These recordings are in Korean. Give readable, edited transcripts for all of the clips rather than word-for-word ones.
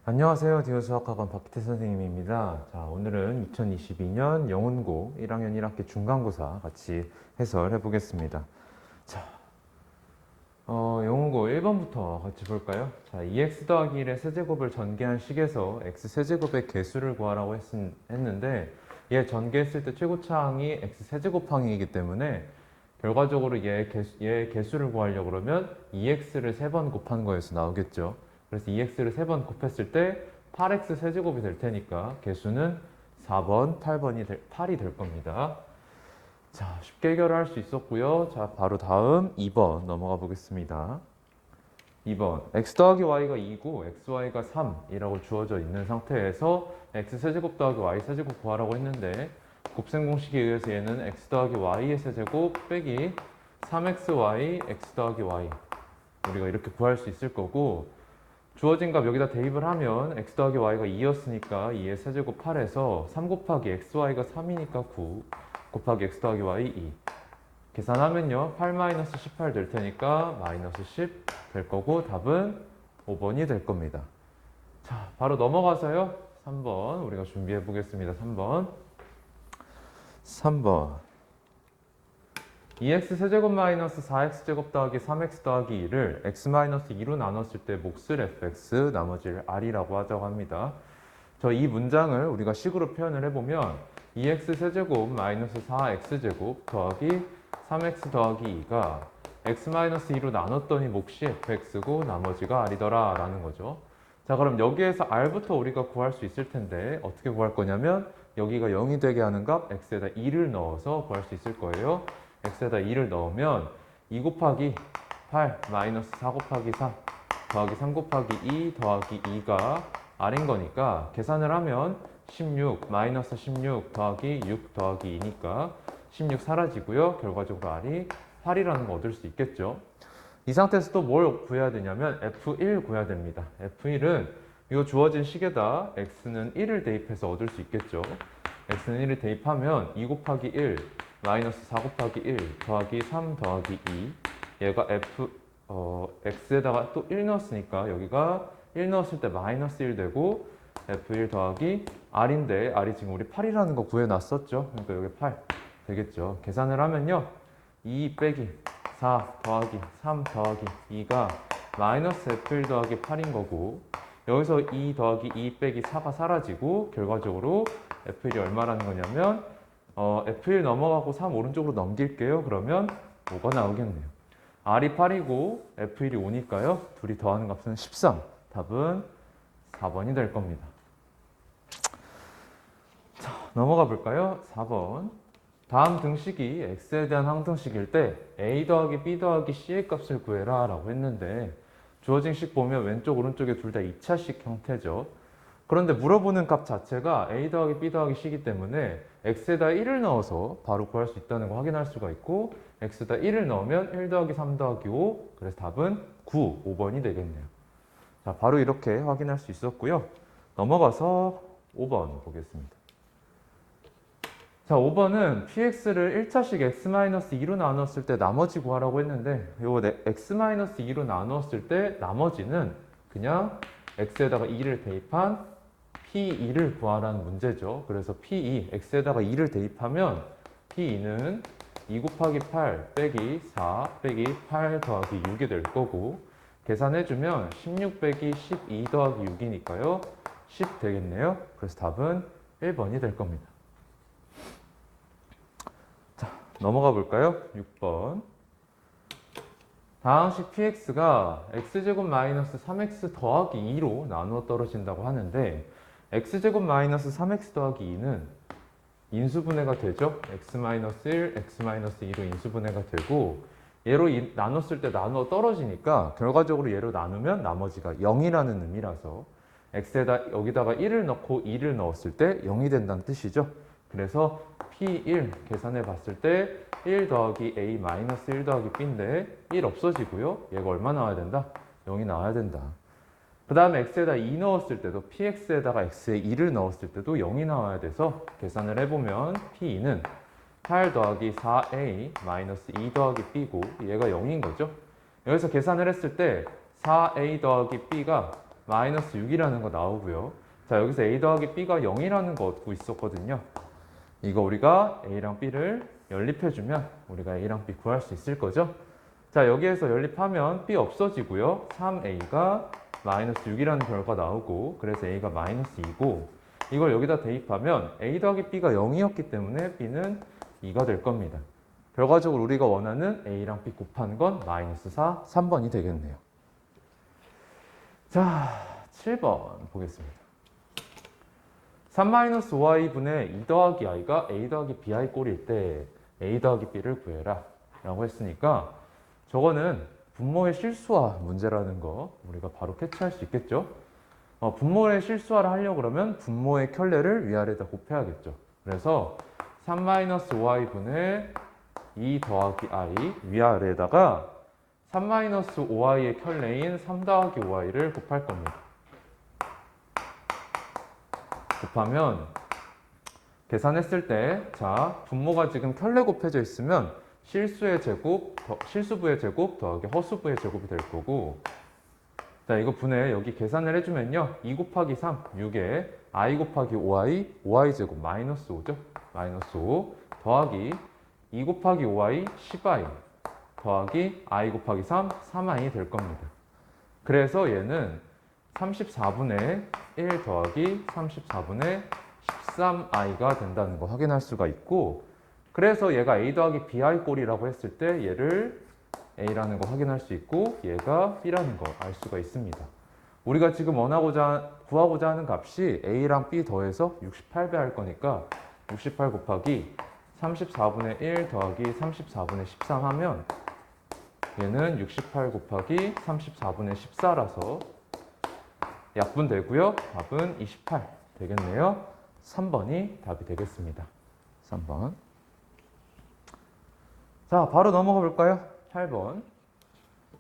안녕하세요. 디오수학학원 박기태 선생님입니다. 자, 오늘은 2022년 영문고 1학년 1학기 중간고사 같이 해설해 보겠습니다. 자, 영문고 1번부터 같이 볼까요? 자, 2x 더하기 1의 세제곱을 전개한 식에서 x 세제곱의 개수를 구하라고 했는데 얘 전개했을 때 최고차항이 x 세제곱항이기 때문에 결과적으로 얘 개수를 구하려고 그러면 2x를 3번 곱한 거에서 나오겠죠. 그래서 2x를 3번 곱했을 때 8x 세제곱이 될 테니까 개수는 4번, 8이 될 겁니다. 자, 쉽게 해결할 수 있었고요. 자, 바로 다음 2번 넘어가 보겠습니다. 2번 x 더하기 y가 2고 xy가 3이라고 주어져 있는 상태에서 x 세제곱 더하기 y 세제곱 구하라고 했는데 곱셈 공식에 의해서 얘는 x 더하기 y의 세제곱 빼기 3xy x 더하기 y 우리가 이렇게 구할 수 있을 거고, 주어진 값 여기다 대입을 하면 x 더하기 y가 2였으니까 2의 세제곱 8에서 3 곱하기 xy가 3이니까 9 곱하기 x 더하기 y 2 계산하면요 8-18 될 테니까 마이너스 10 될 거고 답은 5번이 될 겁니다. 자, 바로 넘어가서요 3번 우리가 준비해 보겠습니다. 3번 2x 세제곱 마이너스 4x 제곱 더하기 3x 더하기 2를 x 마이너스 2로 나눴을 때 몫을 fx 나머지를 r이라고 하자고 합니다. 저 이 문장을 우리가 식으로 표현을 해보면 2x 세제곱 마이너스 4x 제곱 더하기 3x 더하기 2가 x 마이너스 2로 나눴더니 몫이 fx고 나머지가 r이더라 라는 거죠. 자, 그럼 여기에서 r부터 우리가 구할 수 있을 텐데 어떻게 구할 거냐면 여기가 0이 되게 하는 값 x에다 2를 넣어서 구할 수 있을 거예요. x에다 2를 넣으면 2 곱하기 8 마이너스 4 곱하기 3 더하기 3 곱하기 2 더하기 2가 r인 거니까 계산을 하면 16 마이너스 16 더하기 6 더하기 2니까 16 사라지고요. 결과적으로 r이 8이라는 거 얻을 수 있겠죠. 이 상태에서 또 뭘 구해야 되냐면 f1 구해야 됩니다. f1은 이 주어진 식에다 x는 1을 대입해서 얻을 수 있겠죠. x는 1을 대입하면 2 곱하기 1 마이너스 4 곱하기 1 더하기 3 더하기 2 얘가 x에다가 또 1 넣었으니까 여기가 1 넣었을 때 마이너스 1 되고 f1 더하기 r인데 r이 지금 우리 8이라는 거 구해놨었죠. 그러니까 여기 8 되겠죠. 계산을 하면요 2 빼기 4 더하기 3 더하기 2가 마이너스 f1 더하기 8인 거고, 여기서 2 더하기 2 빼기 4가 사라지고 결과적으로 f1이 얼마라는 거냐면 f1 넘어가고 3 오른쪽으로 넘길게요. 그러면 5가 나오겠네요. r이 8이고 f1이 5니까요. 둘이 더하는 값은 13. 답은 4번이 될 겁니다. 자, 넘어가 볼까요? 4번. 다음 등식이 x에 대한 항등식일 때 a 더하기 b 더하기 c의 값을 구해라 라고 했는데 주어진 식 보면 왼쪽 오른쪽에 둘 다 2차식 형태죠. 그런데 물어보는 값 자체가 a 더하기 b 더하기 c이기 때문에 x에다 1을 넣어서 바로 구할 수 있다는 거 확인할 수가 있고, x에다 1을 넣으면 1 더하기 3 더하기 5, 그래서 답은 9, 5번이 되겠네요. 자, 바로 이렇게 확인할 수 있었고요. 넘어가서 5번 보겠습니다. 자, 5번은 px를 1차식 x-2로 나눴을 때 나머지 구하라고 했는데 요 x-2로 나눴을 때 나머지는 그냥 x에다가 2를 대입한 p2를 구하라는 문제죠. 그래서 p2, x에다가 2를 대입하면 p2는 2 곱하기 8 빼기 4 빼기 8 더하기 6이 될 거고, 계산해주면 16 빼기 12 더하기 6이니까요 10 되겠네요. 그래서 답은 1번이 될 겁니다. 자, 넘어가 볼까요? 6번. 다항식 px가 x제곱 마이너스 3x 더하기 2로 나누어 떨어진다고 하는데 x제곱 마이너스 3x 더하기 2는 인수분해가 되죠. x-1, x-2로 인수분해가 되고 얘로 나눴을 때 나누어 떨어지니까 결과적으로 얘로 나누면 나머지가 0이라는 의미라서 x에다 여기다가 1을 넣고 2를 넣었을 때 0이 된다는 뜻이죠. 그래서 P1 계산해 봤을 때 1 더하기 A 마이너스 1 더하기 B인데 1 없어지고요. 얘가 얼마 나와야 된다? 0이 나와야 된다. 그 다음에 X에다 2 넣었을 때도 PX에다가 X에 2를 넣었을 때도 0이 나와야 돼서 계산을 해보면 P2는 8 더하기 4A 마이너스 2 더하기 B고 얘가 0인 거죠. 여기서 계산을 했을 때 4A 더하기 B가 마이너스 6이라는 거 나오고요. 자, 여기서 a 더하기 b가 0이라는 거 얻고 있었거든요. 이거 우리가 a랑 b를 연립해주면 우리가 a랑 b 구할 수 있을 거죠. 자, 여기에서 연립하면 b 없어지고요. 3a가 마이너스 6이라는 결과 나오고, 그래서 a가 마이너스 2고, 이걸 여기다 대입하면 a 더하기 b가 0이었기 때문에 b는 2가 될 겁니다. 결과적으로 우리가 원하는 a랑 b 곱한 건 마이너스 4, 3번이 되겠네요. 자, 7번 보겠습니다. 3-5i분의 2 더하기 i가 a 더하기 bi 꼴일 때 a 더하기 b를 구해라 라고 했으니까, 저거는 분모의 실수화 문제라는 거 우리가 바로 캐치할 수 있겠죠. 분모의 실수화를 하려고 그러면 분모의 켤레를 위아래다 곱해야겠죠. 그래서 3-5i분의 2 더하기 i 위아래에다가 3-5i의 켤레인 3 더하기 5i를 곱할 겁니다. 곱하면 계산했을 때, 자, 분모가 지금 켤레 곱해져 있으면 실수의 제곱, 실수부의 제곱 더하기 허수부의 제곱이 될 거고, 자, 이거 분해 여기 계산을 해주면요, 2 곱하기 3, 6에 i 곱하기 5i, 5i 제곱 마이너스 5죠. 마이너스 5 더하기 2 곱하기 5i, 10i 더하기 i 곱하기 3, 3i 될 겁니다. 그래서 얘는 34분의 1 더하기 34분의 13i가 된다는 거 확인할 수가 있고, 그래서 얘가 a 더하기 bi 꼴이라고 했을 때 얘를 a라는 거 확인할 수 있고, 얘가 b라는 거 알 수가 있습니다. 우리가 지금 구하고자 하는 값이 a랑 b 더해서 68배 할 거니까 68 곱하기 34분의 1 더하기 34분의 13 하면 얘는 68 곱하기 34분의 14라서 약분되고요. 답은 28 되겠네요. 3번이 답이 되겠습니다. 3번. 자, 바로 넘어가 볼까요? 8번.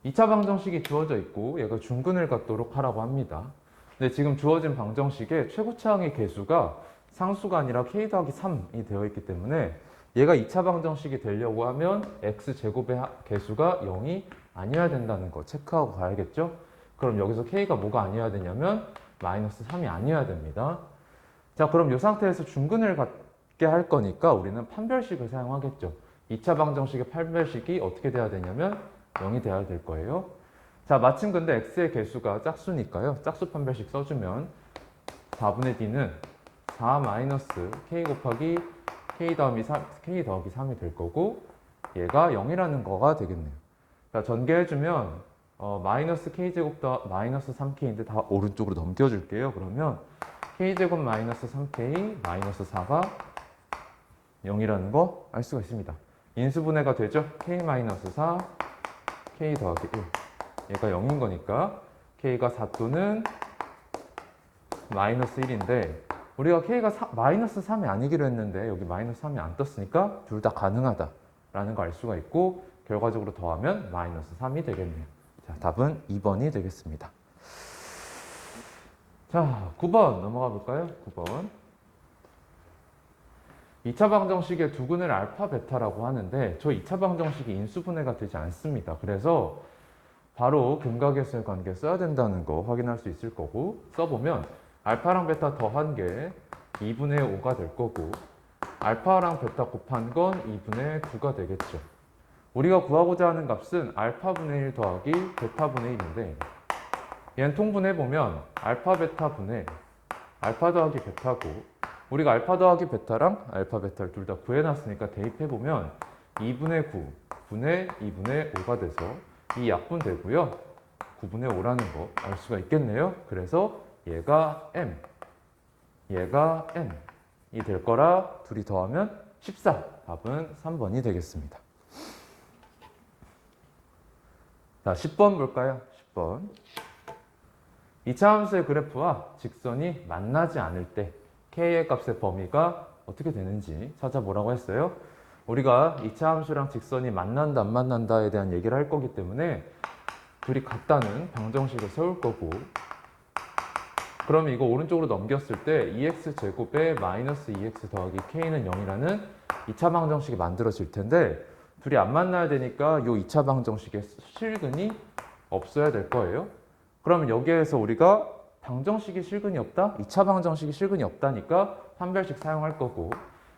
2차 방정식이 주어져 있고 얘가 중근을 갖도록 하라고 합니다. 근데 지금 주어진 방정식에 최고차항의 개수가 상수가 아니라 k 더하기 3이 되어 있기 때문에 얘가 2차 방정식이 되려고 하면 x제곱의 개수가 0이 아니어야 된다는 거 체크하고 가야겠죠? 그럼 여기서 k가 뭐가 아니어야 되냐면 마이너스 3이 아니어야 됩니다. 자, 그럼 이 상태에서 중근을 갖게 할 거니까 우리는 판별식을 사용하겠죠. 2차 방정식의 판별식이 어떻게 돼야 되냐면 0이 돼야 될 거예요. 자, 마침 근데 x의 개수가 짝수니까요. 짝수 판별식 써주면 4분의 d는 4 마이너스 k 곱하기 k 더하기 3이 될 거고, 얘가 0이라는 거가 되겠네요. 자, 전개해주면 마이너스 k제곱 더 마이너스 3k인데 다 오른쪽으로 넘겨줄게요. 그러면 k제곱 마이너스 3k 마이너스 4가 0이라는 거 알 수가 있습니다. 인수분해가 되죠? k 마이너스 4 k 더하기 1, 얘가 0인 거니까 k가 4 또는 마이너스 1인데, 우리가 k가 마이너스 3이 아니기로 했는데 여기 마이너스 3이 안 떴으니까 둘 다 가능하다라는 거 알 수가 있고, 결과적으로 더하면 마이너스 3이 되겠네요. 자, 답은 2번이 되겠습니다. 자, 9번 넘어가 볼까요? 9번. 2차 방정식의 두근을 알파, 베타라고 하는데 저 2차 방정식이 인수분해가 되지 않습니다. 그래서 바로 근각계수의 관계 써야 된다는 거 확인할 수 있을 거고, 써보면 알파랑 베타 더한 게 2분의 5가 될 거고, 알파랑 베타 곱한 건 2분의 9가 되겠죠. 우리가 구하고자 하는 값은 알파분의 1 더하기 베타분의 1인데, 얘는 통분해보면 알파 베타 분의 알파 더하기 베타고, 우리가 알파 더하기 베타랑 알파 베타를 둘 다 구해놨으니까 대입해보면 2분의 9 분의 2분의 5가 돼서 이 약분되고요. 9분의 5라는 거 알 수가 있겠네요. 그래서 얘가 m, 얘가 n이 될 거라 둘이 더하면 14. 답은 3번이 되겠습니다. 자, 10번 볼까요? 10번. 2차 함수의 그래프와 직선이 만나지 않을 때 k의 값의 범위가 어떻게 되는지 찾아보라고 했어요. 우리가 2차 함수랑 직선이 만난다 안 만난다에 대한 얘기를 할 거기 때문에 둘이 같다는 방정식을 세울 거고, 그러면 이거 오른쪽으로 넘겼을 때 2x제곱에 마이너스 2x 더하기 k는 0이라는 2차 방정식이 만들어질 텐데, 둘이 안 만나야 되니까 이 2차 방정식에 실근이 없어야 될 거예요. 그러면 여기에서 우리가 방정식이 실근이 없다? 2차 방정식이 실근이 없다니까 판별식 사용할 거고,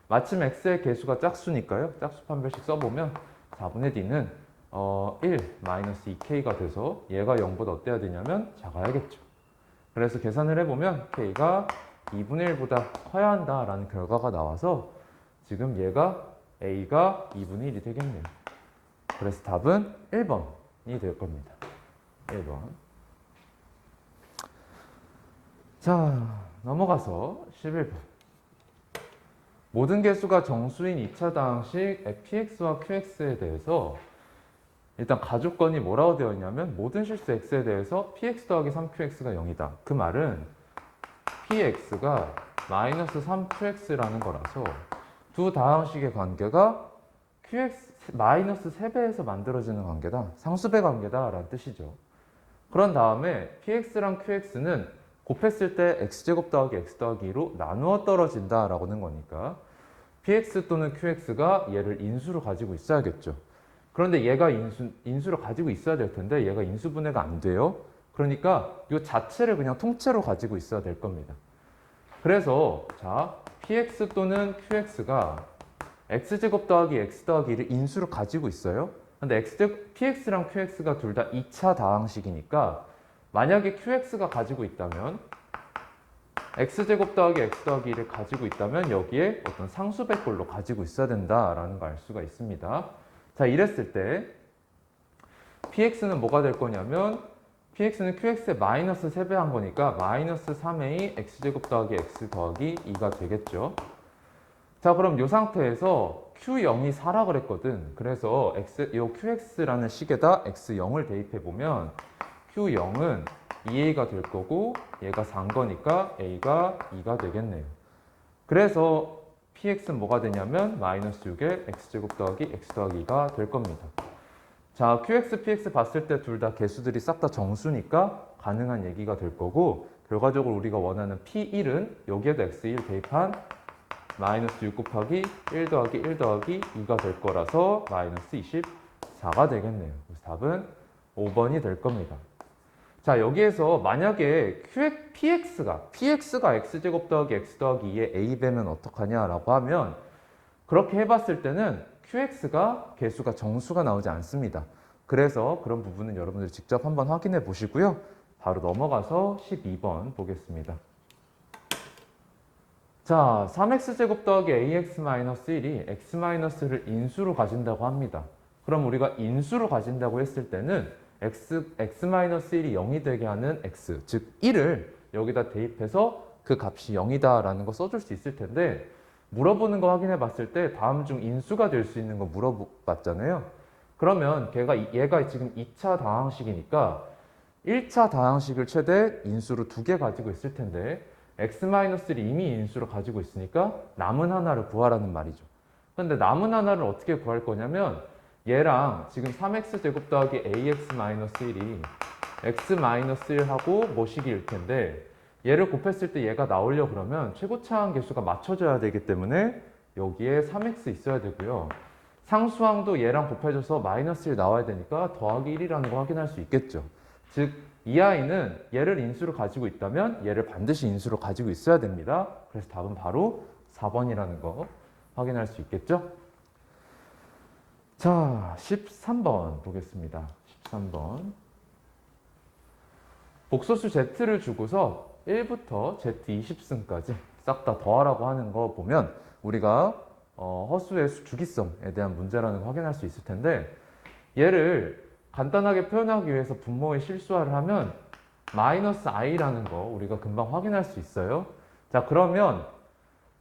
마침 x의 개수가 짝수니까요. 짝수 판별식 써보면 4분의 d는 1-2k가 돼서 얘가 0보다 어때야 되냐면 작아야겠죠. 그래서 계산을 해보면 k가 2분의 1보다 커야 한다라는 결과가 나와서 지금 얘가 a가 2분의 1이 되겠네요. 그래서 답은 1번이 될 겁니다. 1번. 자, 넘어가서 11번. 모든 개수가 정수인 2차 다항식 px와 qx에 대해서 일단 가주건이 뭐라고 되어 있냐면 모든 실수 x에 대해서 px 더하기 3qx가 0이다. 그 말은 px가 마이너스 3qx라는 거라서 두 다항식의 관계가 qx 마이너스 3배에서 만들어지는 관계다. 상수배 관계다 라는 뜻이죠. 그런 다음에 px랑 qx는 곱했을 때 x제곱 더하기 x 더하기 2로 나누어 떨어진다 라고 하는 거니까 px 또는 qx가 얘를 인수로 가지고 있어야겠죠. 그런데 얘가 인수를 가지고 있어야 될 텐데 얘가 인수분해가 안 돼요. 그러니까 이 자체를 그냥 통째로 가지고 있어야 될 겁니다. 그래서 자 px 또는 qx가 x제곱 더하기 x 더하기 1을 인수로 가지고 있어요. 근데 px랑 qx가 둘 다 2차 다항식이니까 만약에 qx가 가지고 있다면 x제곱 더하기 x 더하기 1을 가지고 있다면 여기에 어떤 상수배꼴로 가지고 있어야 된다라는 걸 알 수가 있습니다. 자, 이랬을 때 px는 뭐가 될 거냐면 px는 qx의 마이너스 3배 한 거니까 마이너스 3a x제곱 더하기 x 더하기 2가 되겠죠. 자, 그럼 이 상태에서 q0이 4라 그랬거든. 그래서 요 qx라는 식에다 x0을 대입해보면 q0은 2a가 될 거고 얘가 4인 거니까 a가 2가 되겠네요. 그래서 px는 뭐가 되냐면 마이너스 6에 x제곱 더하기 x 더하기 2가 될 겁니다. 자, qx, px 봤을 때 둘 다 개수들이 싹 다 정수니까 가능한 얘기가 될 거고 결과적으로 우리가 원하는 p1은 여기에도 x1 대입한 마이너스 6 곱하기 1 더하기 1 더하기 2가 될 거라서 마이너스 24가 되겠네요. 그래서 답은 5번이 될 겁니다. 자, 여기에서 만약에 px가 x제곱 더하기 x 더하기 2의 a배면 어떡하냐라고 하면 그렇게 해봤을 때는 qx가 개수가 정수가 나오지 않습니다. 그래서 그런 부분은 여러분들 직접 한번 확인해 보시고요. 바로 넘어가서 12번 보겠습니다. 자, 3x제곱 더하기 ax-1이 x-를 인수로 가진다고 합니다. 그럼 우리가 인수로 가진다고 했을 때는 x-1이 0이 되게 하는 x, 즉 1을 여기다 대입해서 그 값이 0이다 라는 거 써줄 수 있을 텐데 물어보는 거 확인해 봤을 때 다음 중 인수가 될 수 있는 거 물어봤잖아요. 그러면 얘가 지금 2차 다항식이니까 1차 다항식을 최대 인수로 2개 가지고 있을 텐데 x-를 이미 인수로 가지고 있으니까 남은 하나를 구하라는 말이죠. 근데 남은 하나를 어떻게 구할 거냐면 얘랑 지금 3x제곱 더하기 ax-1이 x-1하고 뭐식일 텐데 얘를 곱했을 때 얘가 나오려고 그러면 최고차항 개수가 맞춰져야 되기 때문에 여기에 3x 있어야 되고요. 상수항도 얘랑 곱해져서 마이너스 1 나와야 되니까 더하기 1이라는 거 확인할 수 있겠죠. 즉, 이 아이는 얘를 인수로 가지고 있다면 얘를 반드시 인수로 가지고 있어야 됩니다. 그래서 답은 바로 4번이라는 거 확인할 수 있겠죠. 자, 13번 보겠습니다. 13번. 복소수 z를 주고서 1부터 z20승까지 싹 다 더하라고 하는 거 보면 우리가 허수의 주기성에 대한 문제라는 거 확인할 수 있을 텐데 얘를 간단하게 표현하기 위해서 분모의 실수화를 하면 마이너스 i라는 거 우리가 금방 확인할 수 있어요. 자, 그러면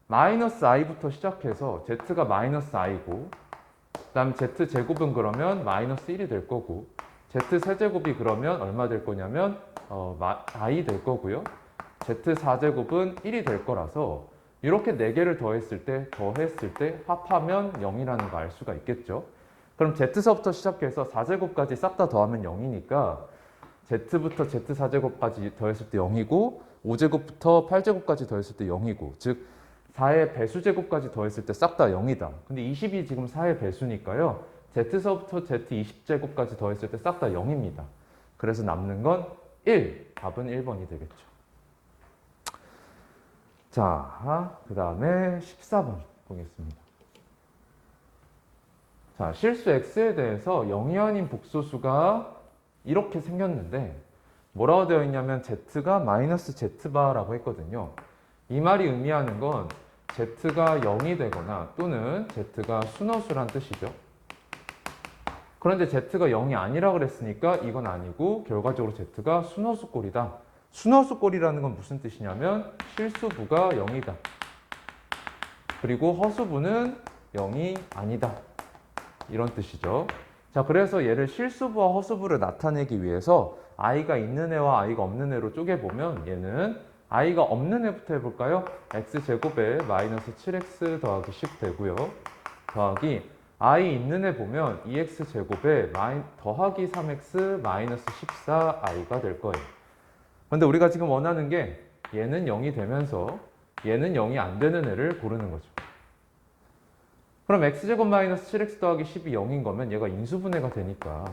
마이너스 i부터 시작해서 z가 마이너스 i고 그 다음 z제곱은 그러면 마이너스 1이 될 거고 z4제곱이 그러면 얼마 될 거냐면 i 될 거고요. z4제곱은 1이 될 거라서 이렇게 4개를 더했을 때 합하면 0이라는 거 알 수가 있겠죠. 그럼 z서부터 시작해서 4제곱까지 싹 다 더하면 0이니까 z부터 z4제곱까지 더했을 때 0이고 5제곱부터 8제곱까지 더했을 때 0이고 즉 4의 배수제곱까지 더했을 때 싹 다 0이다. 근데 20이 지금 4의 배수니까요. z서부터 z20제곱까지 더했을 때 싹 다 0입니다. 그래서 남는 건 1. 답은 1번이 되겠죠. 자, 그 다음에 14번 보겠습니다. 자, 실수 x에 대해서 0이 아닌 복소수가 이렇게 생겼는데 뭐라고 되어 있냐면 z가 마이너스 z바라고 했거든요. 이 말이 의미하는 건 z가 0이 되거나 또는 z가 순허수란 뜻이죠. 그런데 z가 0이 아니라 그랬으니까 이건 아니고 결과적으로 z가 순허수꼴이다. 순허수꼴이라는 건 무슨 뜻이냐면 실수부가 0이다. 그리고 허수부는 0이 아니다. 이런 뜻이죠. 자, 그래서 얘를 실수부와 허수부를 나타내기 위해서 i가 있는 애와 i가 없는 애로 쪼개보면 얘는 i가 없는 애부터 해볼까요? x제곱에 마이너스 7x 더하기 10 되고요. 더하기 i 있는 애 보면 2x제곱에 더하기 3x 마이너스 14i가 될 거예요. 그런데 우리가 지금 원하는 게 얘는 0이 되면서 얘는 0이 안 되는 애를 고르는 거죠. 그럼 x제곱 마이너스 7x 더하기 10이 0인 거면 얘가 인수분해가 되니까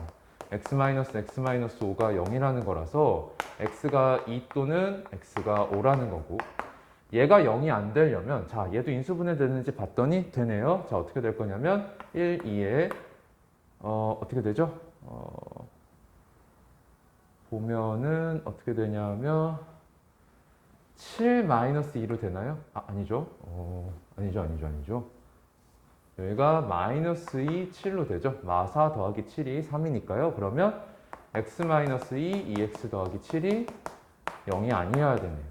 x 마이너스 x 마이너스 5가 0이라는 거라서 x가 2 또는 x가 5라는 거고 얘가 0이 안 되려면 자 얘도 인수분해 되는지 봤더니 되네요. 자 어떻게 될 거냐면 1, 2에 어떻게 되죠? 보면은 어떻게 되냐면 7 마이너스 2로 되나요? 아니죠. 아니죠. 여기가 마이너스 2, 7로 되죠. 마4 더하기 7이 3이니까요. 그러면 x 마이너스 2, 2x 더하기 7이 0이 아니어야 되네요.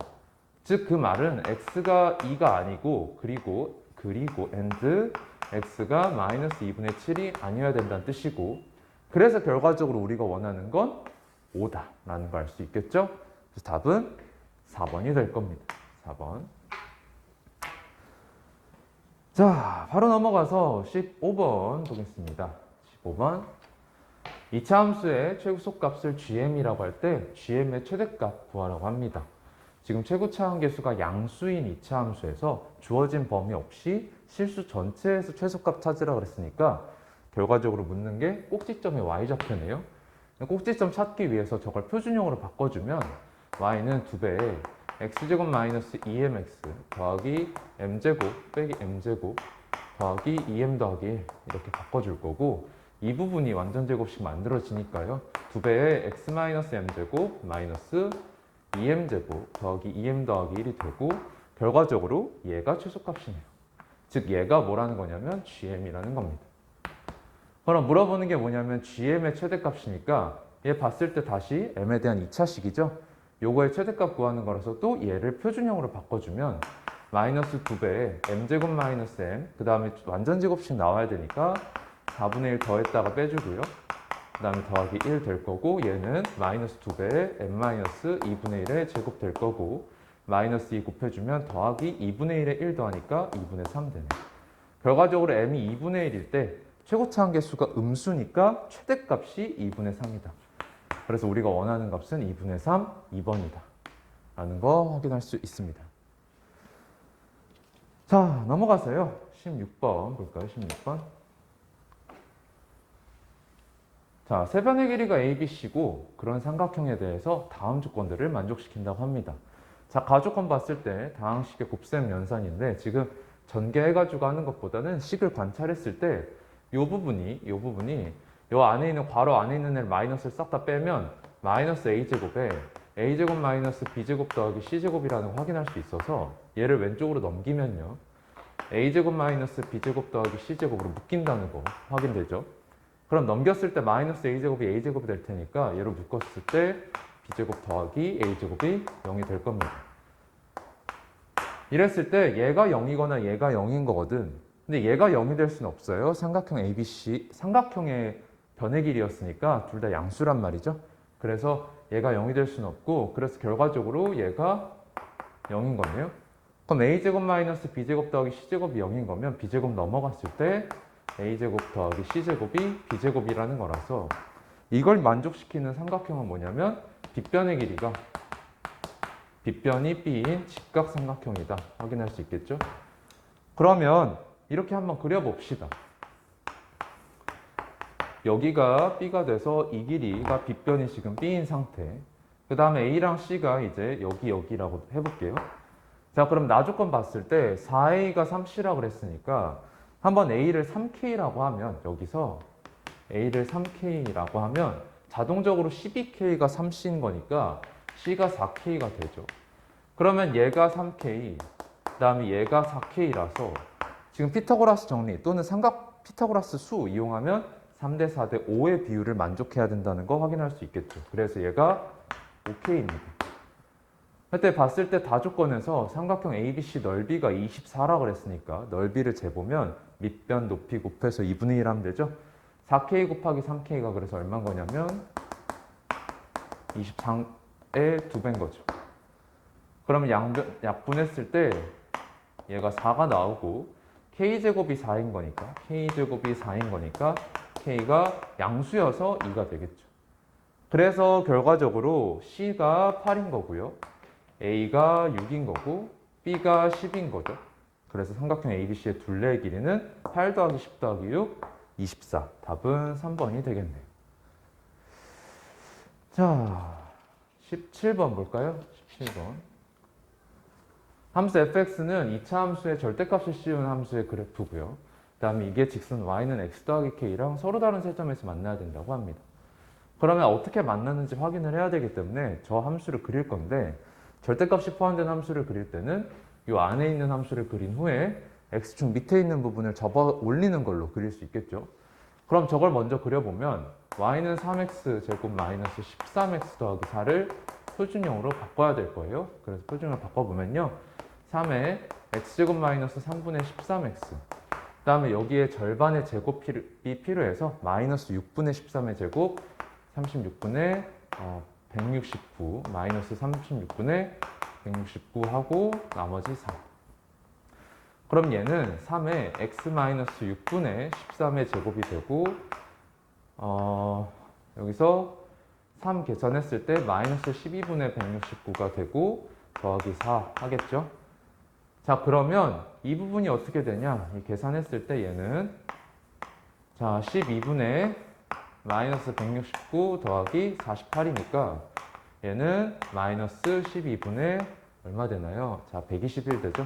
즉 그 말은 x가 2가 아니고 그리고 and x가 마이너스 2분의 7이 아니어야 된다는 뜻이고 그래서 결과적으로 우리가 원하는 건 5다 라는 걸 알 수 있겠죠? 그래서 답은 4번이 될 겁니다. 4번. 자, 바로 넘어가서 15번 보겠습니다. 15번. 2차 함수의 최소값을 gm이라고 할 때 gm의 최대값 구하라고 합니다. 지금 최고차항계수가 양수인 2차 함수에서 주어진 범위 없이 실수 전체에서 최소값 찾으라 그랬으니까 결과적으로 묻는 게 꼭지점의 y좌표네요. 꼭지점 찾기 위해서 저걸 표준형으로 바꿔주면 y는 2배에 x제곱 마이너스 2mx 더하기 m제곱 빼기 m제곱 더하기 2m 더하기 1 이렇게 바꿔줄 거고 이 부분이 완전제곱식 만들어지니까요. 2배에 x 마이너스 m제곱 마이너스 2m제곱 더하기 2m 더하기 1이 되고 결과적으로 얘가 최소값이네요. 즉 얘가 뭐라는 거냐면 gm이라는 겁니다. 그럼 물어보는 게 뭐냐면 gm의 최대값이니까 얘 봤을 때 다시 m에 대한 2차식이죠. 요거의 최대값 구하는 거라서 또 얘를 표준형으로 바꿔주면 마이너스 2배에 m제곱 마이너스 m 그 다음에 완전제곱식 나와야 되니까 4분의 1 더했다가 빼주고요. 그 다음에 더하기 1 될 거고 얘는 마이너스 2배에 m 마이너스 2분의 1의 제곱 될 거고 마이너스 2 곱해주면 더하기 2분의 1에 1 더하니까 2분의 3 되네요. 결과적으로 m이 2분의 1일 때 최고차항계수가 음수니까 최대값이 2분의 3이다. 그래서 우리가 원하는 값은 2분의 3, 2번이다. 라는 거 확인할 수 있습니다. 자, 넘어가서요. 16번 볼까요? 16번. 자, 세변의 길이가 ABC고 그런 삼각형에 대해서 다음 조건들을 만족시킨다고 합니다. 자, 가조건 봤을 때 다항식의 곱셈 연산인데 지금 전개해가지고 하는 것보다는 식을 관찰했을 때 이 부분이 요 안에 있는 괄호 안에 있는 애를 마이너스를 싹 다 빼면 마이너스 a제곱에 a제곱 마이너스 b제곱 더하기 c제곱이라는 걸 확인할 수 있어서 얘를 왼쪽으로 넘기면요. a제곱 마이너스 b제곱 더하기 c제곱으로 묶인다는 거 확인되죠. 그럼 넘겼을 때 마이너스 a제곱이 a제곱이 될 테니까 얘를 묶었을 때 b제곱 더하기 a제곱이 0이 될 겁니다. 이랬을 때 얘가 0이거나 얘가 0인 거거든. 근데 얘가 0이 될 수는 없어요. 삼각형 ABC, 삼각형의 변의 길이였으니까 둘 다 양수란 말이죠. 그래서 얘가 0이 될 수는 없고 그래서 결과적으로 얘가 0인 거네요. 그럼 a제곱 마이너스 b제곱 더하기 c제곱이 0인 거면 b제곱 넘어갔을 때 a제곱 더하기 c제곱이 b제곱이라는 거라서 이걸 만족시키는 삼각형은 뭐냐면 빗변의 길이가 빗변이 b인 직각삼각형이다. 확인할 수 있겠죠? 그러면 이렇게 한번 그려봅시다. 여기가 b가 돼서 이 길이가 빗변이 지금 b인 상태. 그 다음에 A랑 C가 이제 여기라고 해볼게요. 자, 그럼 나조건 봤을 때 4A가 3C라고 그랬으니까 한번 A를 3K라고 하면 여기서 A를 3K라고 하면 자동적으로 12K가 3C인 거니까 C가 4K가 되죠. 그러면 얘가 3K, 그 다음에 얘가 4K라서 지금 피타고라스 정리 또는 삼각 피타고라스 수 이용하면 3대 4대 5의 비율을 만족해야 된다는 거 확인할 수 있겠죠. 그래서 얘가 5K입니다. 그때 봤을 때 다조건에서 삼각형 ABC 넓이가 24라고 그랬으니까 넓이를 재보면 밑변 높이 곱해서 2분의 1 하면 되죠. 4K 곱하기 3K가 그래서 얼마인 거냐면 23의 2배인 거죠. 그러면 약분했을 때 얘가 4가 나오고 K제곱이 4인 거니까 K제곱이 4인 거니까 K가 양수여서 2가 되겠죠. 그래서 결과적으로 C가 8인 거고요. A가 6인 거고 B가 10인 거죠. 그래서 삼각형 ABC의 둘레의 길이는 8 더하기 10 더하기 6, 24. 답은 3번이 되겠네요. 자, 17번 볼까요? 17번. 함수 fx는 2차 함수의 절대값을 씌운 함수의 그래프고요. 그 다음에 이게 직선 y는 x 더하기 k랑 서로 다른 세점에서 만나야 된다고 합니다. 그러면 어떻게 만나는지 확인을 해야 되기 때문에 저 함수를 그릴 건데 절대값이 포함된 함수를 그릴 때는 이 안에 있는 함수를 그린 후에 x축 밑에 있는 부분을 접어 올리는 걸로 그릴 수 있겠죠. 그럼 저걸 먼저 그려보면 y는 3x 제곱 마이너스 13x 더하기 4를 표준형으로 바꿔야 될 거예요. 그래서 표준형을 바꿔보면요. 3에 x제곱 마이너스 3분의 13x 그 다음에 여기에 절반의 제곱이 필요해서 마이너스 6분의 13의 제곱 36분의 169 마이너스 36분의 169 하고 나머지 4. 그럼 얘는 3에 x 마이너스 6분의 13의 제곱이 되고 여기서 3 계산했을 때 마이너스 12분의 169가 되고 더하기 4 하겠죠. 자, 그러면 이 부분이 어떻게 되냐? 이 계산했을 때 얘는 자 12분의 마이너스 169 더하기 48이니까 얘는 마이너스 12분의 얼마 되나요? 자, 121 되죠?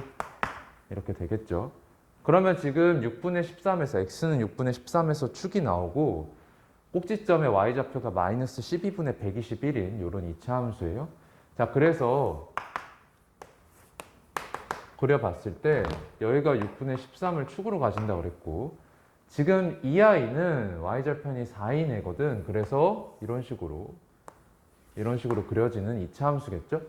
이렇게 되겠죠. 그러면 지금 6분의 13에서 x는 6분의 13에서 축이 나오고 꼭지점의 y좌표가 마이너스 12분의 121인 이런 2차 함수예요. 자, 그래서 그려봤을 때 여기가 6분의 13을 축으로 가진다고 그랬고 지금 이 아이는 y절편이 4인 애거든. 그래서 이런 식으로 그려지는 2차 함수겠죠.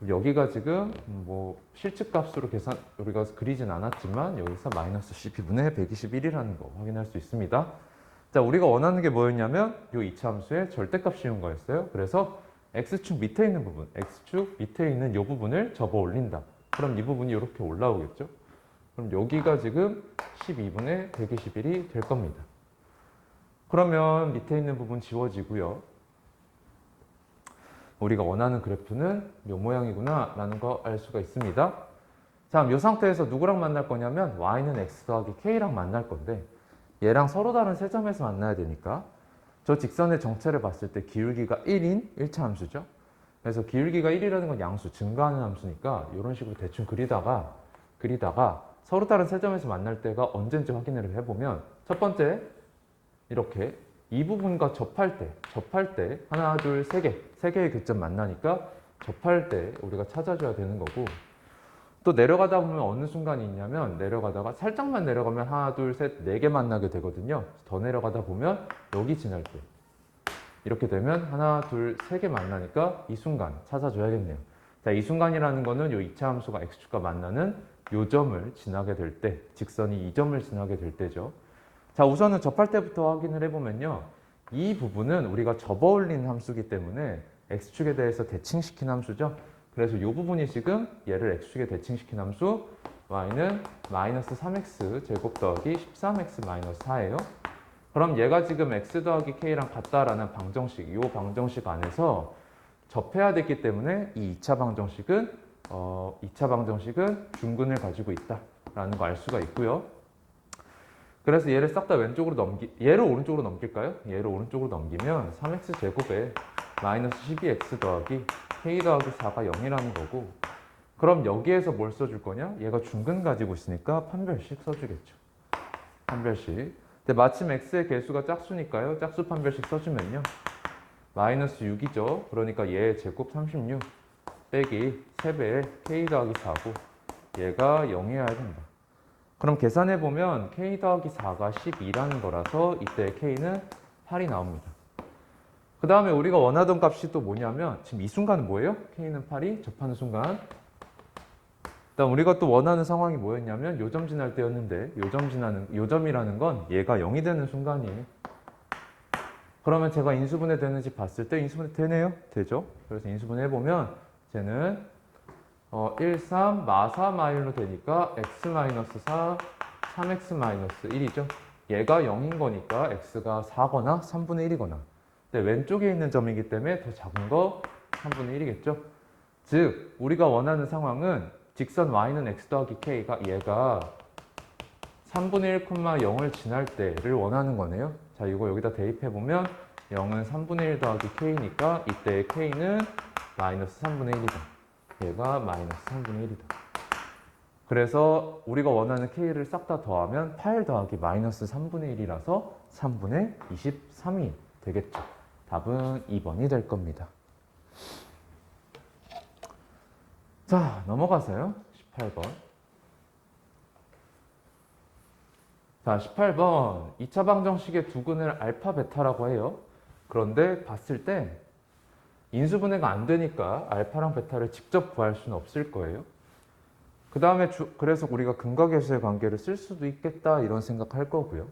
여기가 지금 뭐 실측값으로 우리가 그리진 않았지만 여기서 마이너스 12분의 121이라는 거 확인할 수 있습니다. 자, 우리가 원하는 게 뭐였냐면 이 2차 함수의 절대값 씌운 거였어요. 그래서 x축 밑에 있는 부분, x축 밑에 있는 이 부분을 접어 올린다. 그럼 이 부분이 이렇게 올라오겠죠. 그럼 여기가 지금 12분의 121이 될 겁니다. 그러면 밑에 있는 부분 지워지고요. 우리가 원하는 그래프는 이 모양이구나 라는 거 알 수가 있습니다. 자, 이 상태에서 누구랑 만날 거냐면 y는 x 더하기 k랑 만날 건데 얘랑 서로 다른 세 점에서 만나야 되니까 저 직선의 정체를 봤을 때 기울기가 1인 1차 함수죠. 그래서 기울기가 1이라는 건 양수, 증가하는 함수니까 이런 식으로 대충 그리다가 서로 다른 세 점에서 만날 때가 언제인지 확인을 해보면 첫 번째 이렇게 이 부분과 접할 때 하나, 둘, 세 개의 교점 만나니까 접할 때 우리가 찾아줘야 되는 거고 또 내려가다 보면 어느 순간이 있냐면 내려가다가 살짝만 내려가면 하나, 둘, 셋, 네 개 만나게 되거든요. 더 내려가다 보면 여기 지날 때 이렇게 되면 하나, 둘, 세 개 만나니까 이 순간 찾아줘야겠네요. 자, 이 순간이라는 거는 이 2차 함수가 x축과 만나는 요 점을 지나게 될 때, 직선이 이 점을 지나게 될 때죠. 자, 우선은 접할 때부터 확인을 해보면요. 이 부분은 우리가 접어올린 함수이기 때문에 x축에 대해서 대칭시킨 함수죠. 그래서 이 부분이 지금 얘를 x축에 대칭시킨 함수 y는 마이너스 3x 제곱 더하기 13x 마이너스 4예요. 그럼 얘가 지금 x 더하기 k랑 같다라는 방정식, 이 방정식 안에서 접해야 됐기 때문에 이 2차 방정식은 중근을 가지고 있다라는 거 알 수가 있고요. 그래서 얘를 싹 다 얘를 오른쪽으로 넘길까요? 얘를 오른쪽으로 넘기면 3x 제곱에 마이너스 12x 더하기 k 더하기 4가 0이라는 거고, 그럼 여기에서 뭘 써줄 거냐? 얘가 중근 가지고 있으니까 판별식 써주겠죠. 판별식. 근데 마침 x의 개수가 짝수니까요. 짝수 판별식 써주면요. 마이너스 6이죠. 그러니까 얘의 제곱 36 빼기 3배의 k 더하기 4고 얘가 0이어야 된다. 그럼 계산해보면 k 더하기 4가 12라는 거라서 이때 k는 8이 나옵니다. 그 다음에 우리가 원하던 값이 또 뭐냐면 지금 이 순간은 뭐예요? k는 8이 접하는 순간. 그다음 우리가 또 원하는 상황이 뭐였냐면 요점 지날 때였는데 요점이라는 건 얘가 0이 되는 순간이에요. 그러면 제가 인수분해 되는지 봤을 때 인수분해 되네요? 되죠? 그래서 인수분해 해보면 쟤는 1, 3, 마사 마일로 되니까 x-4, 3x-1이죠. 얘가 0인 거니까 x가 4거나 3분의 1이거나. 근데 왼쪽에 있는 점이기 때문에 더 작은 거 3분의 1이겠죠. 즉 우리가 원하는 상황은 직선 y는 x 더하기 k가 얘가 3분의 1,0을 지날 때를 원하는 거네요. 자, 이거 여기다 대입해보면 0은 3분의 1 더하기 k니까 이때의 k는 마이너스 3분의 1이다. 얘가 마이너스 3분의 1이다. 그래서 우리가 원하는 k를 싹 다 더하면 8 더하기 마이너스 3분의 1이라서 3분의 23이 되겠죠. 답은 2번이 될 겁니다. 자, 넘어가세요. 18번. 자, 18번. 2차 방정식의 두근을 알파, 베타라고 해요. 그런데 봤을 때 인수분해가 안 되니까 알파랑 베타를 직접 구할 수는 없을 거예요. 그 다음에 그래서 우리가 근각계수의 관계를 쓸 수도 있겠다 이런 생각할 거고요.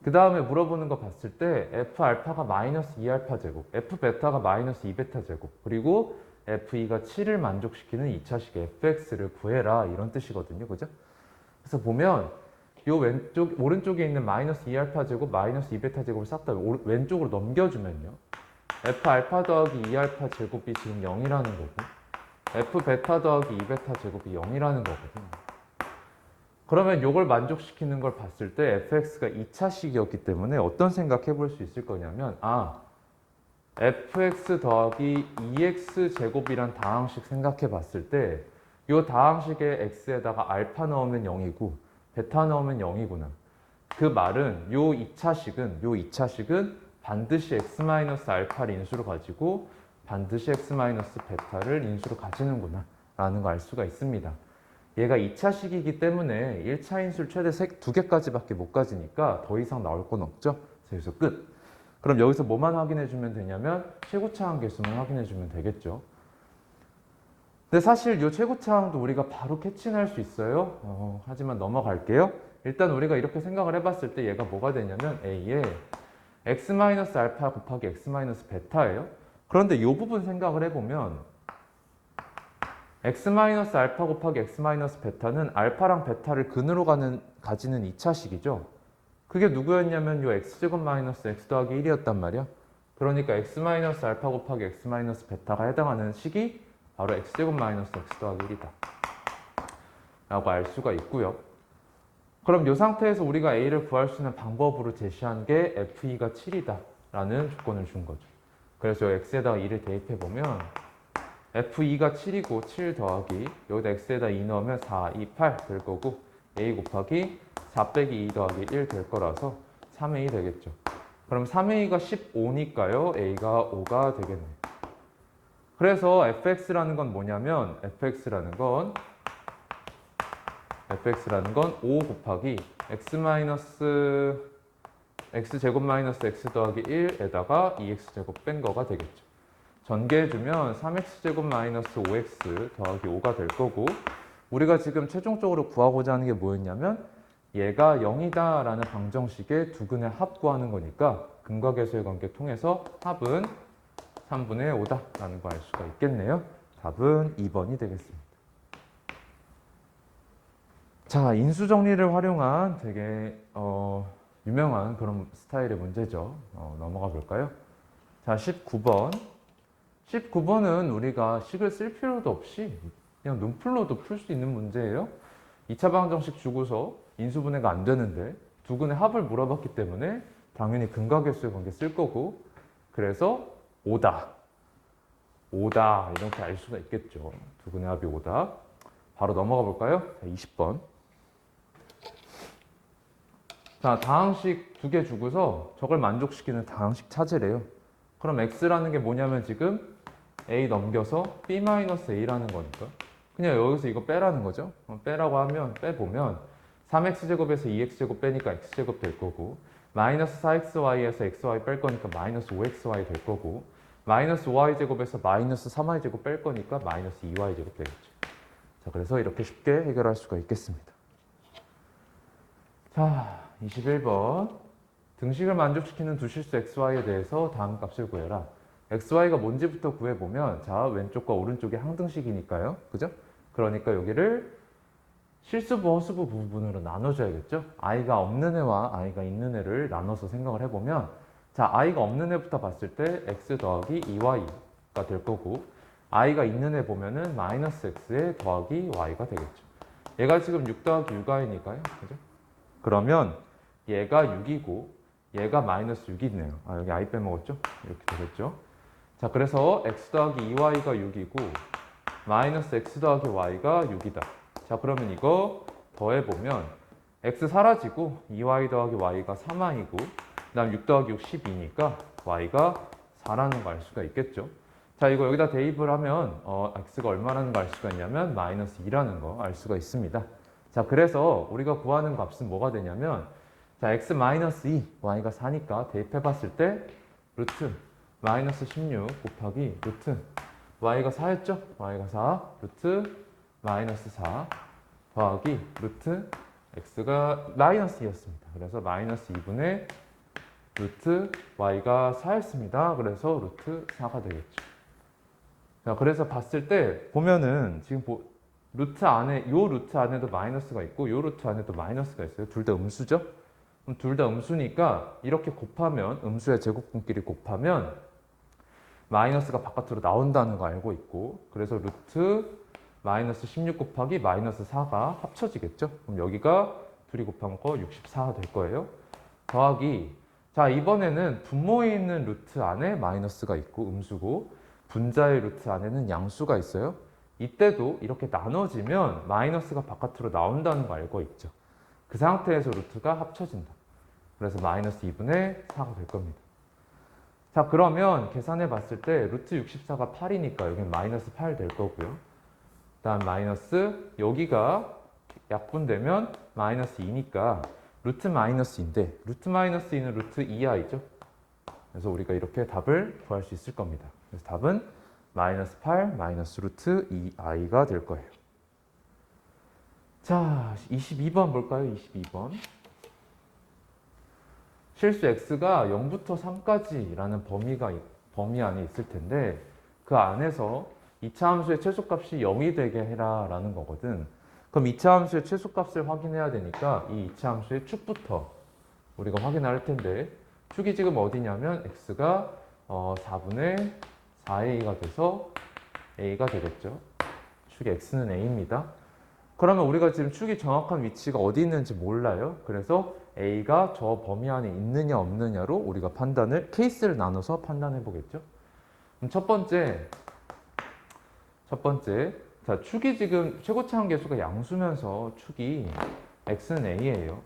그 다음에 물어보는 거 봤을 때 f 알파가 마이너스 2알파 제곱, f 베타가 마이너스 2베타 제곱, 그리고 f2가 7을 만족시키는 2차식 fx를 구해라 이런 뜻이거든요. 그죠? 그래서 보면 요 오른쪽에 있는 마이너스 2알파 제곱, 마이너스 2베타 제곱을 싹 다 왼쪽으로 넘겨주면요. f 알파 더하기 2알파 제곱이 지금 0이라는 거고 f 베타 더하기 2베타 제곱이 0이라는 거거든요. 그러면 이걸 만족시키는 걸 봤을 때 fx가 2차식이었기 때문에 어떤 생각해 볼 수 있을 거냐면 fx 더하기 2x 제곱이란 다항식 생각해 봤을 때 이 다항식의 x에다가 알파 넣으면 0이고 베타 넣으면 0이구나. 그 말은 요 2차식은 반드시 x-알파를 인수로 가지고 반드시 x-베타를 인수로 가지는구나 라는 거 알 수가 있습니다. 얘가 2차식이기 때문에 1차 인수를 최대 2개까지밖에 못 가지니까 더 이상 나올 건 없죠. 그래서 끝. 그럼 여기서 뭐만 확인해 주면 되냐면 최고차항 개수만 확인해 주면 되겠죠. 근데 사실 이 최고차항도 우리가 바로 캐치할 수 있어요. 하지만 넘어갈게요. 일단 우리가 이렇게 생각을 해봤을 때 얘가 뭐가 되냐면 A에 x-알파 곱하기 x-베타예요. 그런데 이 부분 생각을 해보면 x-알파 곱하기 x-베타는 알파랑 베타를 근으로 가지는 2차식이죠. 그게 누구였냐면 요 x제곱 마이너스 x 더하기 1이었단 말이야. 그러니까 x-알파 곱하기 x-베타가 해당하는 식이 바로 x제곱 마이너스 x 더하기 1이다 라고 알 수가 있고요. 그럼 이 상태에서 우리가 a를 구할 수 있는 방법으로 제시한 게 f2가 7이다 라는 조건을 준 거죠. 그래서 x에다가 2를 대입해보면 f2가 7이고 7 더하기 여기다 x에다 2 넣으면 4, 2, 8 될 거고 a 곱하기 4 빼기 2 더하기 1 될 거라서 3a 되겠죠. 그럼 3a가 15니까요. a가 5가 되겠네요. 그래서 fx라는 건 뭐냐면 fx라는 건 5 곱하기 x제곱 마이너스 x 더하기 1에다가 2x제곱 뺀 거가 되겠죠. 전개해주면 3x제곱 마이너스 5x 더하기 5가 될 거고 우리가 지금 최종적으로 구하고자 하는 게 뭐였냐면 얘가 0이다 라는 방정식의 두근의 합 구하는 거니까 근각계수의 관계 통해서 합은 3분의 5다 라는 거 알 수가 있겠네요. 답은 2번이 되겠습니다. 자, 인수정리를 활용한 되게 유명한 그런 스타일의 문제죠. 넘어가 볼까요? 자, 19번. 19번은 우리가 식을 쓸 필요도 없이 그냥 눈풀로도 풀 수 있는 문제예요. 2차 방정식 주고서 인수분해가 안 되는데 두근의 합을 물어봤기 때문에 당연히 근각계수의 관계 쓸 거고 그래서 5다 5다 이렇게 알 수가 있겠죠. 두근의 합이 5다. 바로 넘어가 볼까요? 20번. 자, 다항식 두 개 주고서 저걸 만족시키는 다항식 찾으래요. 그럼 x라는 게 뭐냐면 지금 a 넘겨서 b-a라는 거니까 그냥 여기서 이거 빼라는 거죠. 빼라고 하면 빼보면 3x제곱에서 2x제곱 빼니까 x제곱 될 거고 마이너스 4xy에서 xy 뺄 거니까 마이너스 5xy 될 거고 마이너스 5y제곱에서 마이너스 3y제곱 뺄 거니까 마이너스 2y제곱 되겠죠. 자, 그래서 이렇게 쉽게 해결할 수가 있겠습니다. 자, 21번. 등식을 만족시키는 두 실수 xy에 대해서 다음 값을 구해라. xy가 뭔지부터 구해보면 자, 왼쪽과 오른쪽이 항등식이니까요. 그죠? 그러니까 여기를 실수부, 허수부 부분으로 나눠줘야겠죠? i가 없는 애와 i가 있는 애를 나눠서 생각을 해보면 자, i가 없는 애부터 봤을 때 x 더하기 2y가 될 거고 i가 있는 애 보면은 마이너스 x에 더하기 y가 되겠죠. 얘가 지금 6 더하기 6i니까요. 그죠? 그러면 얘가 6이고 얘가 마이너스 6이네요. 아, 여기 i 빼먹었죠? 이렇게 되겠죠. 자, 그래서 x 더하기 2y가 6이고 마이너스 x 더하기 y가 6이다. 자, 그러면 이거 더해보면 x 사라지고 2y 더하기 y가 3y고 그 다음 6 더하기 6 12니까 y가 4라는 거 알 수가 있겠죠. 자, 이거 여기다 대입을 하면 x가 얼마라는 거 알 수가 있냐면 마이너스 2라는 거 알 수가 있습니다. 자, 그래서 우리가 구하는 값은 뭐가 되냐면 자, x 마이너스 2, y가 4니까 대입해 봤을 때 루트 마이너스 16 곱하기 루트 y가 4였죠? y가 4 루트 마이너스 4 더하기 루트 x가 마이너스 2였습니다. 그래서 마이너스 2분의 루트 y가 4였습니다. 그래서 루트 4가 되겠죠. 자, 그래서 봤을 때 보면은 지금 루트 안에 요 루트 안에도 마이너스가 있고 요 루트 안에도 마이너스가 있어요. 둘 다 음수죠? 그럼 둘 다 음수니까 이렇게 곱하면 음수의 제곱분끼리 곱하면 마이너스가 바깥으로 나온다는 거 알고 있고 그래서 루트 마이너스 16 곱하기 마이너스 4가 합쳐지겠죠? 그럼 여기가 둘이 곱한 거 64가 될 거예요. 더하기 자, 이번에는 분모에 있는 루트 안에 마이너스가 있고 음수고 분자의 루트 안에는 양수가 있어요. 이때도 이렇게 나눠지면 마이너스가 바깥으로 나온다는 거 알고 있죠. 그 상태에서 루트가 합쳐진다. 그래서 마이너스 2분의 4가 될 겁니다. 자, 그러면 계산해 봤을 때 루트 64가 8이니까 여기는 마이너스 8 될 거고요. 그 다음 마이너스 여기가 약분되면 마이너스 2니까 루트 마이너스인데 루트 마이너스 2는 루트 2i죠. 그래서 우리가 이렇게 답을 구할 수 있을 겁니다. 그래서 답은 마이너스 8 마이너스 루트 2i가 될 거예요. 자, 22번 볼까요? 22번. 실수 x가 0부터 3까지라는 범위 안에 있을 텐데 그 안에서 2차 함수의 최소값이 0이 되게 해라 라는 거거든. 그럼 2차 함수의 최소값을 확인해야 되니까 이 2차 함수의 축부터 우리가 확인할 텐데 축이 지금 어디냐면 x가 4분의 4a가 돼서 a가 되겠죠. 축의 x는 a입니다. 그러면 우리가 지금 축이 정확한 위치가 어디 있는지 몰라요. 그래서 a가 저 범위 안에 있느냐 없느냐로 우리가 케이스를 나눠서 판단해 보겠죠. 그럼 첫 번째 자, 축이 지금 최고차항 계수가 양수면서 축이 x는 a예요.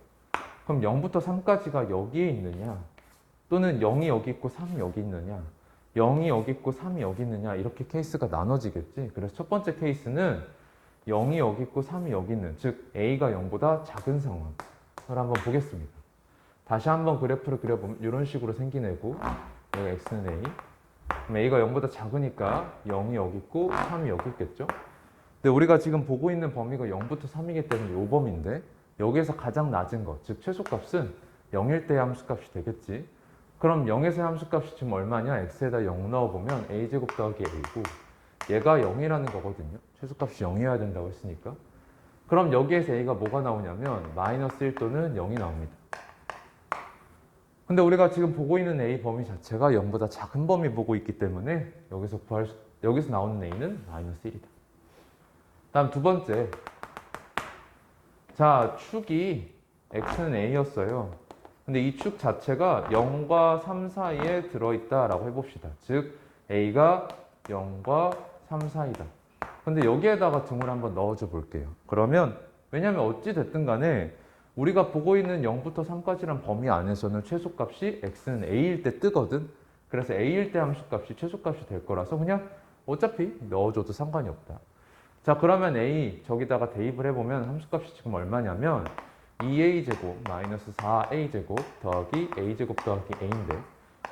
그럼 0부터 3까지가 여기에 있느냐 또는 0이 여기 있고 3이 여기 있느냐 0이 여기 있고 3이 여기 있느냐 이렇게 케이스가 나눠지겠지. 그래서 첫 번째 케이스는 0이 여기 있고 3이 여기 있는 즉 a가 0보다 작은 상황을 한번 보겠습니다. 다시 한번 그래프를 그려보면 이런 식으로 생기네고 여기 x는 a 그럼 a가 0보다 작으니까 0이 여기 있고 3이 여기 있겠죠. 근데 우리가 지금 보고 있는 범위가 0부터 3이기 때문에 이 범위인데 여기에서 가장 낮은 것, 즉 최소값은 0일 때의 함수값이 되겠지. 그럼 0에서의 함수값이 지금 얼마냐? x에다 0 넣어보면 a제곱 더하기 a고 얘가 0이라는 거거든요. 최소값이 0이어야 된다고 했으니까. 그럼 여기에서 a가 뭐가 나오냐면 마이너스 1 또는 0이 나옵니다. 근데 우리가 지금 보고 있는 a 범위 자체가 0보다 작은 범위 보고 있기 때문에 여기서 나오는 a는 마이너스 1이다. 다음 두 번째. 자, 축이 x는 a였어요. 근데 이 축 자체가 0과 3 사이에 들어있다라고 해봅시다. 즉, a가 0과 3 사이다. 근데 여기에다가 등을 한번 넣어줘 볼게요. 그러면 왜냐면 어찌 됐든 간에 우리가 보고 있는 0부터 3까지란 범위 안에서는 최소값이 x는 a일 때 뜨거든. 그래서 a일 때 함수값이 최소값이 될 거라서 그냥 어차피 넣어줘도 상관이 없다. 자, 그러면 a 저기다가 대입을 해보면 함수값이 지금 얼마냐면 2a제곱 마이너스 4a제곱 더하기 a제곱 더하기 a인데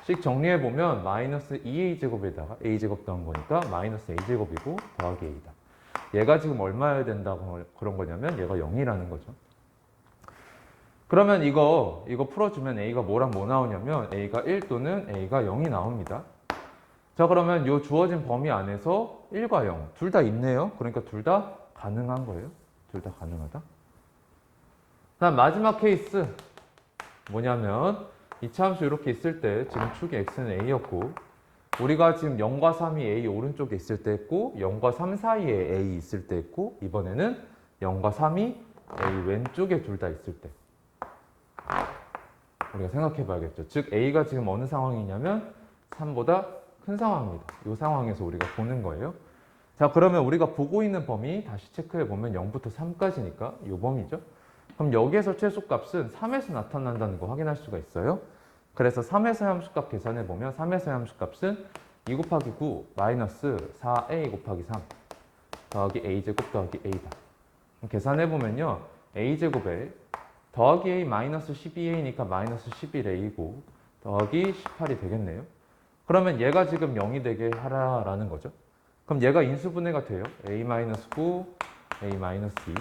식 정리해보면 마이너스 2a제곱에다가 a제곱 더한 거니까 마이너스 a제곱이고 더하기 a다. 얘가 지금 얼마여야 된다고 그런 거냐면 얘가 0이라는 거죠. 그러면 이거 풀어주면 a가 뭐랑 뭐 나오냐면 a가 1 또는 a가 0이 나옵니다. 자, 그러면 이 주어진 범위 안에서 1과 0 둘 다 있네요. 그러니까 둘 다 가능한 거예요. 둘 다 가능하다. 다음 마지막 케이스 뭐냐면 이차함수 이렇게 있을 때 지금 축이 x는 a였고 우리가 지금 0과 3이 a 오른쪽에 있을 때 했고 0과 3 사이에 a 있을 때 했고 이번에는 0과 3이 a 왼쪽에 둘 다 있을 때 우리가 생각해 봐야겠죠. 즉 a가 지금 어느 상황이냐면 3보다 큰 상황입니다. 이 상황에서 우리가 보는 거예요. 자, 그러면 우리가 보고 있는 범위 다시 체크해 보면 0부터 3까지니까 이 범위죠. 그럼 여기에서 최소값은 3에서 나타난다는 거 확인할 수가 있어요. 그래서 3에서 함수값 계산해 보면 3에서 함수값은 2 곱하기 9 마이너스 4a 곱하기 3 더하기 a제곱 더하기 a다. 계산해 보면요. a제곱에 더하기 a 마이너스 12a니까 마이너스 11a고 더하기 18이 되겠네요. 그러면 얘가 지금 0이 되게 하라라는 거죠. 그럼 얘가 인수분해가 돼요. a-9, a-2.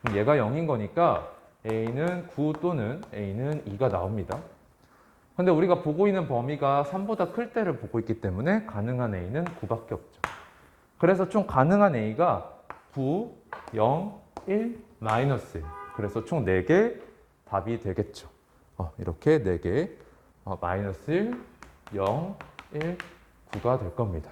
그럼 얘가 0인 거니까 a는 9 또는 a는 2가 나옵니다. 근데 우리가 보고 있는 범위가 3보다 클 때를 보고 있기 때문에 가능한 a는 9밖에 없죠. 그래서 총 가능한 a가 9, 0, 1, 마이너스 1. 그래서 총 4개 답이 되겠죠. 이렇게 4개 마이너스 1, 0, 1, 9가 될 겁니다.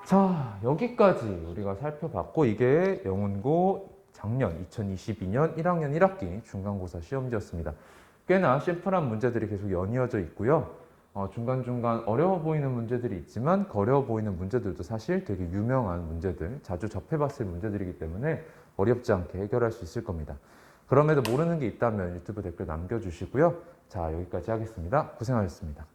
자, 여기까지 우리가 살펴봤고 이게 영문고 작년 2022년 1학년 1학기 중간고사 시험지였습니다. 꽤나 심플한 문제들이 계속 연이어져 있고요. 중간중간 어려워 보이는 문제들이 있지만 어려워 보이는 문제들도 사실 되게 유명한 문제들, 자주 접해봤을 문제들이기 때문에 어렵지 않게 해결할 수 있을 겁니다. 그럼에도 모르는 게 있다면 유튜브 댓글 남겨주시고요. 자, 여기까지 하겠습니다. 고생하셨습니다.